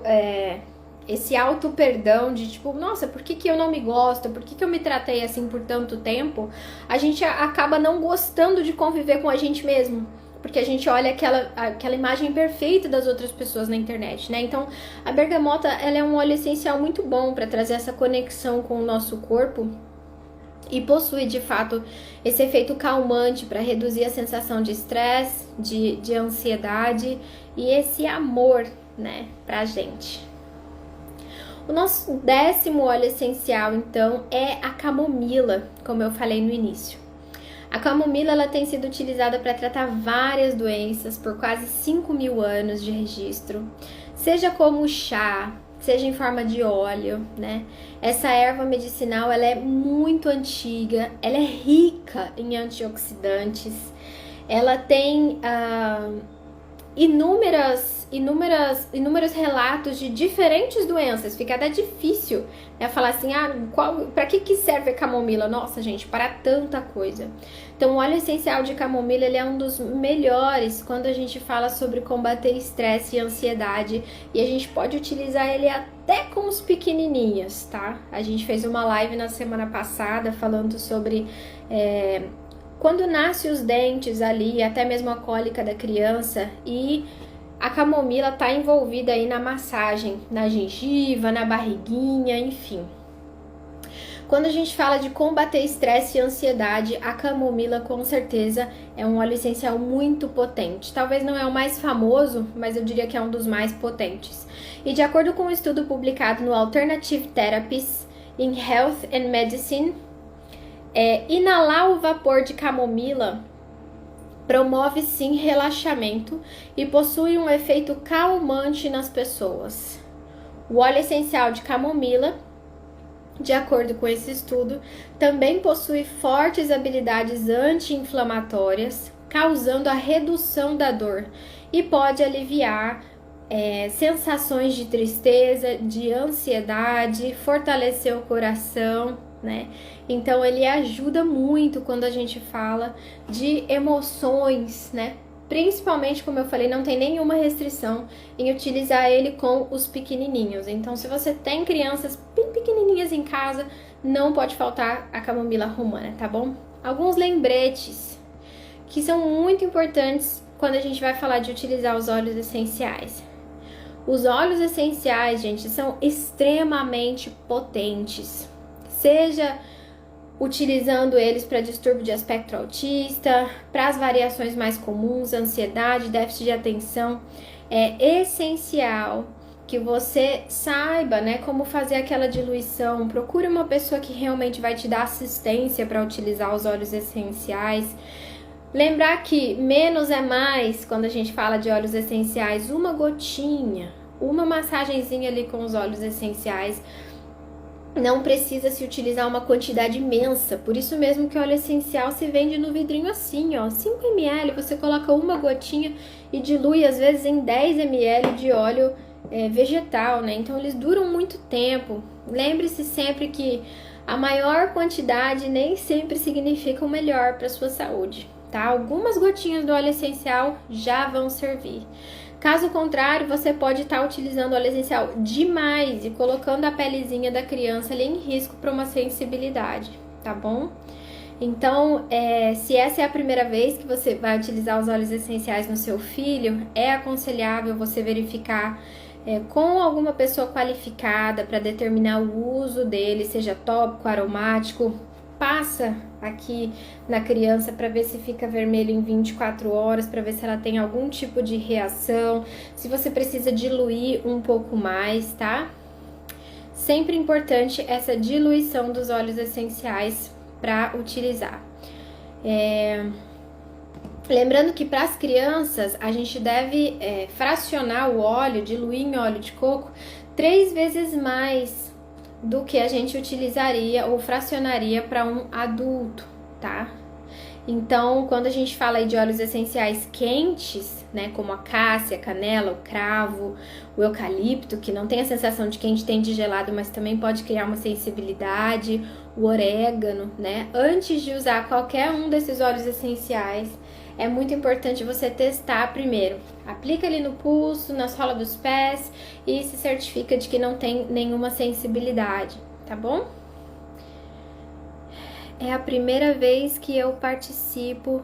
esse auto-perdão de tipo, nossa, por que eu não me gosto? Por que eu me tratei assim por tanto tempo? A gente acaba não gostando de conviver com a gente mesmo. Porque a gente olha aquela imagem perfeita das outras pessoas na internet, né? Então, a bergamota, ela é um óleo essencial muito bom para trazer essa conexão com o nosso corpo e possui, de fato, esse efeito calmante para reduzir a sensação de estresse, de ansiedade e esse amor, né, pra gente. O nosso 10º óleo essencial, então, é a camomila, como eu falei no início. A camomila ela tem sido utilizada para tratar várias doenças por quase 5.000 anos de registro, seja como chá, seja em forma de óleo, né? Essa erva medicinal ela é muito antiga, ela é rica em antioxidantes, ela tem inúmeros relatos de diferentes doenças. Fica até difícil, né, falar assim, para que serve a camomila? Nossa, gente, para tanta coisa. Então, o óleo essencial de camomila ele é um dos melhores quando a gente fala sobre combater estresse e ansiedade. E a gente pode utilizar ele até com os pequenininhos, tá? A gente fez uma live na semana passada falando sobre quando nasce os dentes ali, até mesmo a cólica da criança, e a camomila está envolvida aí na massagem, na gengiva, na barriguinha, enfim. Quando a gente fala de combater estresse e ansiedade, a camomila com certeza é um óleo essencial muito potente. Talvez não é o mais famoso, mas eu diria que é um dos mais potentes. E de acordo com um estudo publicado no Alternative Therapies in Health and Medicine, inalar o vapor de camomila promove sim relaxamento e possui um efeito calmante nas pessoas. O óleo essencial de camomila, de acordo com esse estudo, também possui fortes habilidades anti-inflamatórias, causando a redução da dor e pode aliviar sensações de tristeza, de ansiedade, fortalecer o coração, né? Então ele ajuda muito quando a gente fala de emoções, né? Principalmente, como eu falei, não tem nenhuma restrição em utilizar ele com os pequenininhos. Então, se você tem crianças bem pequenininhas em casa, não pode faltar a camomila romana, tá bom? Alguns lembretes que são muito importantes quando a gente vai falar de utilizar os óleos essenciais. Os óleos essenciais, gente, são extremamente potentes. Seja utilizando eles para distúrbio de espectro autista, para as variações mais comuns, ansiedade, déficit de atenção, é essencial que você saiba, né, como fazer aquela diluição. Procure uma pessoa que realmente vai te dar assistência para utilizar os óleos essenciais. Lembrar que menos é mais quando a gente fala de óleos essenciais, uma gotinha, uma massagenzinha ali com os óleos essenciais. Não precisa se utilizar uma quantidade imensa, por isso mesmo que o óleo essencial se vende no vidrinho assim, ó, 5 ml, você coloca uma gotinha e dilui às vezes em 10 ml de óleo vegetal, né? Então eles duram muito tempo. Lembre-se sempre que a maior quantidade nem sempre significa o melhor para sua saúde, tá? Algumas gotinhas do óleo essencial já vão servir. Caso contrário, você pode estar utilizando óleo essencial demais e colocando a pelezinha da criança ali em risco para uma sensibilidade, tá bom? Então, se essa é a primeira vez que você vai utilizar os óleos essenciais no seu filho, é aconselhável você verificar com alguma pessoa qualificada para determinar o uso dele, seja tópico, aromático. Passa aqui na criança para ver se fica vermelho em 24 horas, para ver se ela tem algum tipo de reação, se você precisa diluir um pouco mais, tá? Sempre importante essa diluição dos óleos essenciais para utilizar. Lembrando que para as crianças a gente deve fracionar o óleo, diluir em óleo de coco 3 vezes mais do que a gente utilizaria ou fracionaria para um adulto, tá? Então, quando a gente fala aí de óleos essenciais quentes, né, como a cássia, a canela, o cravo, o eucalipto, que não tem a sensação de quente, tem de gelado, mas também pode criar uma sensibilidade, o orégano, né? Antes de usar qualquer um desses óleos essenciais, é muito importante você testar primeiro. Aplica ali no pulso, na sola dos pés e se certifica de que não tem nenhuma sensibilidade, tá bom? É a primeira vez que eu participo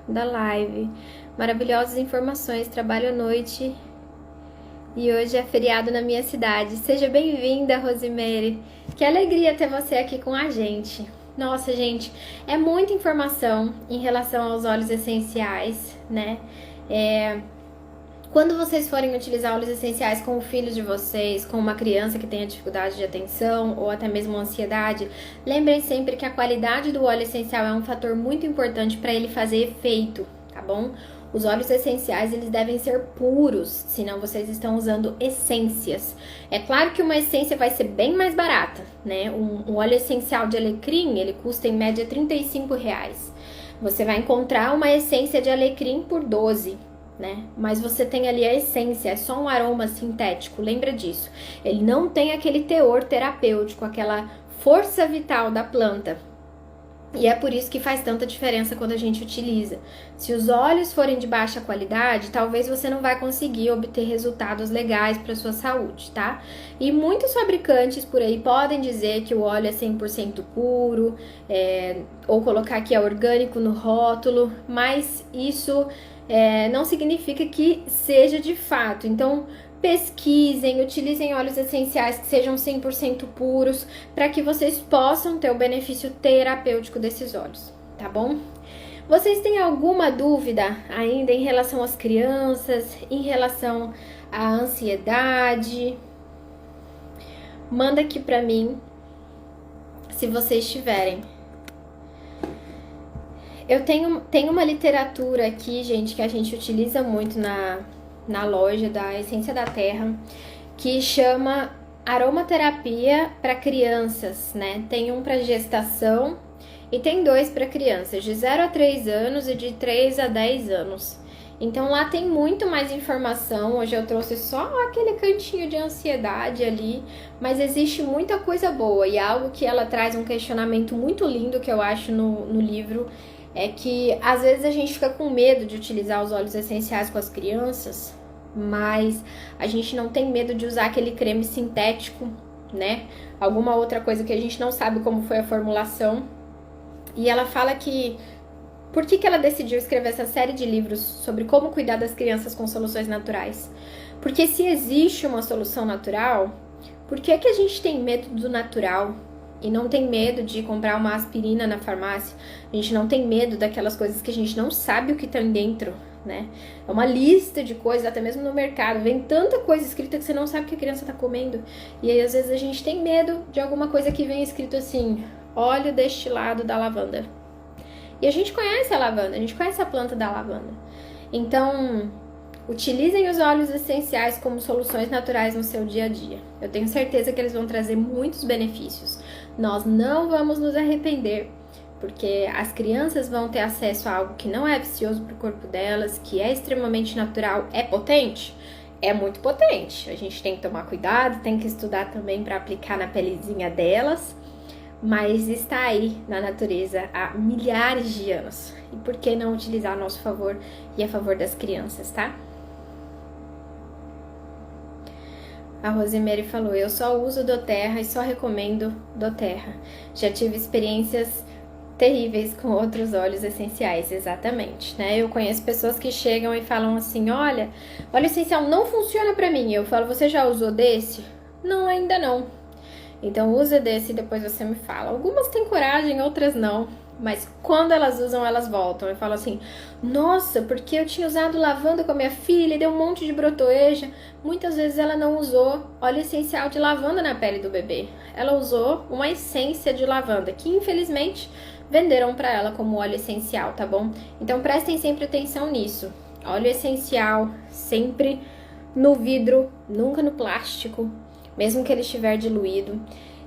da live. Maravilhosas informações, trabalho à noite e hoje é feriado na minha cidade. Seja bem-vinda, Rosemary. Que alegria ter você aqui com a gente. Nossa, gente, é muita informação em relação aos óleos essenciais, né? Quando vocês forem utilizar óleos essenciais com o filho de vocês, com uma criança que tenha dificuldade de atenção ou até mesmo ansiedade, lembrem sempre que a qualidade do óleo essencial é um fator muito importante para ele fazer efeito, tá bom? Os óleos essenciais, eles devem ser puros, senão vocês estão usando essências. É claro que uma essência vai ser bem mais barata, né? Um óleo essencial de alecrim, ele custa em média R$35. Você vai encontrar uma essência de alecrim por 12, né? Mas você tem ali a essência, é só um aroma sintético, lembra disso. Ele não tem aquele teor terapêutico, aquela força vital da planta. E é por isso que faz tanta diferença quando a gente utiliza. Se os óleos forem de baixa qualidade, talvez você não vai conseguir obter resultados legais para sua saúde, tá? E muitos fabricantes por aí podem dizer que o óleo é 100% puro, ou colocar que é orgânico no rótulo, mas isso não significa que seja de fato. Então, pesquisem, utilizem óleos essenciais que sejam 100% puros para que vocês possam ter o benefício terapêutico desses óleos, tá bom? Vocês têm alguma dúvida ainda em relação às crianças, em relação à ansiedade? Manda aqui para mim, se vocês tiverem. Eu tenho uma literatura aqui, gente, que a gente utiliza muito na loja da Essência da Terra, que chama Aromaterapia para Crianças, né? Tem um para gestação e tem 2 para crianças, de 0 a 3 anos e de 3 a 10 anos. Então lá tem muito mais informação. Hoje eu trouxe só aquele cantinho de ansiedade ali, mas existe muita coisa boa e algo que ela traz um questionamento muito lindo que eu acho no livro é que às vezes a gente fica com medo de utilizar os óleos essenciais com as crianças, mas a gente não tem medo de usar aquele creme sintético, né? Alguma outra coisa que a gente não sabe como foi a formulação. E ela fala que por que ela decidiu escrever essa série de livros sobre como cuidar das crianças com soluções naturais? Porque se existe uma solução natural, por que a gente tem medo do natural? E não tem medo de comprar uma aspirina na farmácia. A gente não tem medo daquelas coisas que a gente não sabe o que tem dentro, né? É uma lista de coisas, até mesmo no mercado. Vem tanta coisa escrita que você não sabe o que a criança tá comendo. E aí, às vezes, a gente tem medo de alguma coisa que vem escrito assim: óleo destilado da lavanda. E a gente conhece a lavanda, a gente conhece a planta da lavanda. Então, utilizem os óleos essenciais como soluções naturais no seu dia a dia. Eu tenho certeza que eles vão trazer muitos benefícios. Nós não vamos nos arrepender, porque as crianças vão ter acesso a algo que não é vicioso para o corpo delas, que é extremamente natural. É potente? É muito potente. A gente tem que tomar cuidado, tem que estudar também para aplicar na pelezinha delas, mas está aí na natureza há milhares de anos. E por que não utilizar a nosso favor e a favor das crianças, tá? A Rosemary falou: eu só uso doTERRA e só recomendo doTERRA. Já tive experiências terríveis com outros óleos essenciais, exatamente, né? Eu conheço pessoas que chegam e falam assim: olha, óleo essencial não funciona pra mim. Eu falo: você já usou desse? Não, ainda não. Então usa desse e depois você me fala. Algumas têm coragem, outras não. Mas quando elas usam, elas voltam. Eu falo assim: nossa, porque eu tinha usado lavanda com a minha filha e deu um monte de brotoeja. Muitas vezes ela não usou óleo essencial de lavanda na pele do bebê. Ela usou uma essência de lavanda, que infelizmente venderam para ela como óleo essencial, tá bom? Então prestem sempre atenção nisso. Óleo essencial sempre no vidro, nunca no plástico, mesmo que ele estiver diluído.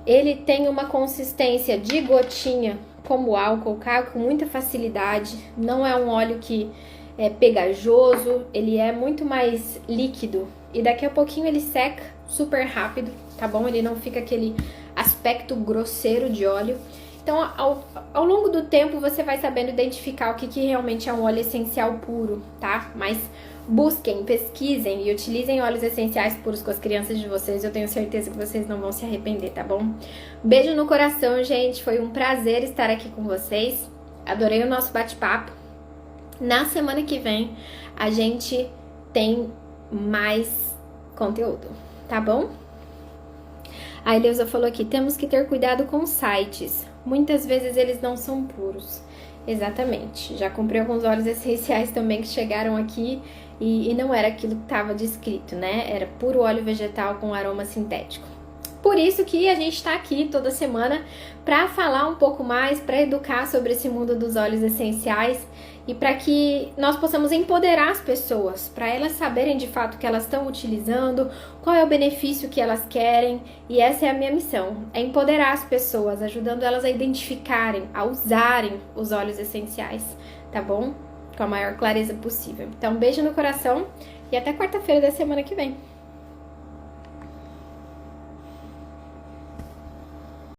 Ele tem uma consistência de gotinha, como o álcool, cai com muita facilidade. Não é um óleo que é pegajoso, ele é muito mais líquido. E daqui a pouquinho ele seca super rápido, tá bom? Ele não fica aquele aspecto grosseiro de óleo. Então, ao longo do tempo, você vai sabendo identificar o que realmente é um óleo essencial puro, tá? Mas busquem, pesquisem e utilizem óleos essenciais puros com as crianças de vocês. Eu tenho certeza que vocês não vão se arrepender, tá bom? Beijo no coração, gente. Foi um prazer estar aqui com vocês. Adorei o nosso bate-papo. Na semana que vem, a gente tem mais conteúdo, tá bom? A Eleusa falou aqui, temos que ter cuidado com sites. Muitas vezes eles não são puros. Exatamente. Já comprei alguns óleos essenciais também que chegaram aqui e não era aquilo que estava descrito, né? Era puro óleo vegetal com aroma sintético. Por isso que a gente está aqui toda semana para falar um pouco mais, para educar sobre esse mundo dos óleos essenciais e para que nós possamos empoderar as pessoas, para elas saberem de fato o que elas estão utilizando, qual é o benefício que elas querem, e essa é a minha missão, é empoderar as pessoas, ajudando elas a identificarem, a usarem os óleos essenciais, tá bom? Com a maior clareza possível. Então, beijo no coração e até quarta-feira da semana que vem.